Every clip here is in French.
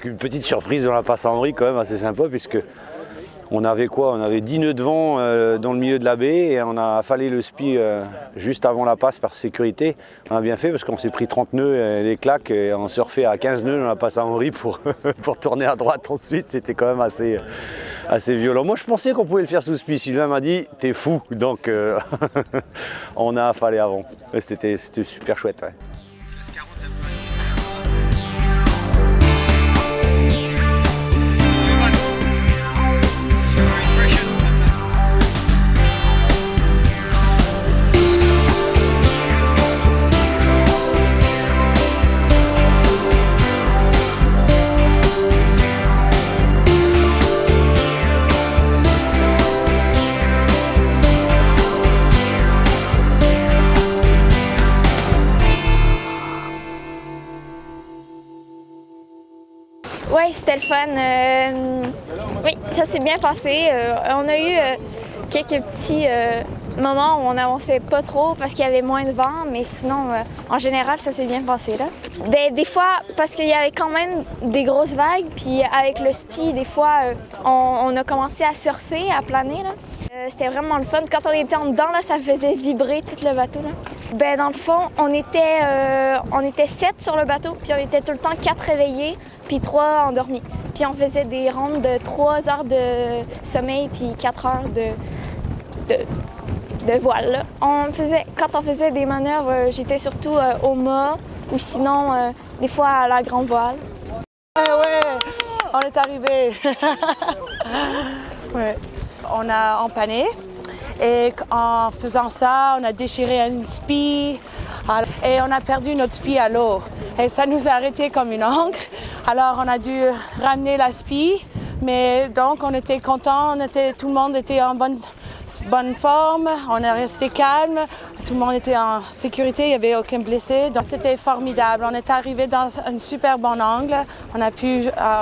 avec une petite surprise dans la passe à Henri quand même assez sympa puisque on avait quoi? On avait 10 nœuds de vent dans le milieu de la baie et on a affalé le spi juste avant la passe par sécurité. On a bien fait parce qu'on s'est pris 30 nœuds et des claques et on surfait à 15 nœuds dans la passe à Henri pour tourner à droite ensuite. C'était quand même assez violent. Moi je pensais qu'on pouvait le faire sous spi. Sylvain m'a dit t'es fou, donc on a affalé avant. C'était super chouette. Ouais. Oui, c'était le fun. Oui, ça s'est bien passé. On a eu quelques petits moments où on n'avançait pas trop parce qu'il y avait moins de vent, mais sinon, en général, ça s'est bien passé là. Ben, des fois, parce qu'il y avait quand même des grosses vagues, puis avec le spi, des fois, on a commencé à surfer, à planer là. C'était vraiment le fun. Quand on était en dedans, là, ça faisait vibrer tout le bateau. Là. Ben, dans le fond, on était 7 sur le bateau, puis on était tout le temps 4 réveillés, puis 3 endormis. Puis on faisait des rondes de 3 heures de sommeil, puis 4 heures de voile. Là. Quand on faisait des manœuvres, j'étais surtout au mât, ou sinon, des fois à la grande voile. Ouais, on est arrivé. Ouais. On a empanné et en faisant ça, on a déchiré un spi et on a perdu notre spi à l'eau. Et ça nous a arrêté comme une encre. Alors on a dû ramener la spi, mais donc on était contents, tout le monde était en bonne forme, on est resté calme, tout le monde était en sécurité, il n'y avait aucun blessé. Donc c'était formidable, on est arrivé dans un super bon angle, on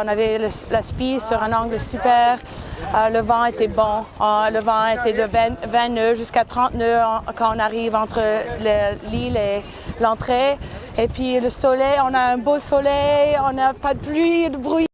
avait la spi sur un angle super. Le vent était bon, le vent était de 20 nœuds jusqu'à 30 nœuds quand on arrive entre l'île et l'entrée. Et puis le soleil, on a un beau soleil, on n'a pas de pluie, de bruit.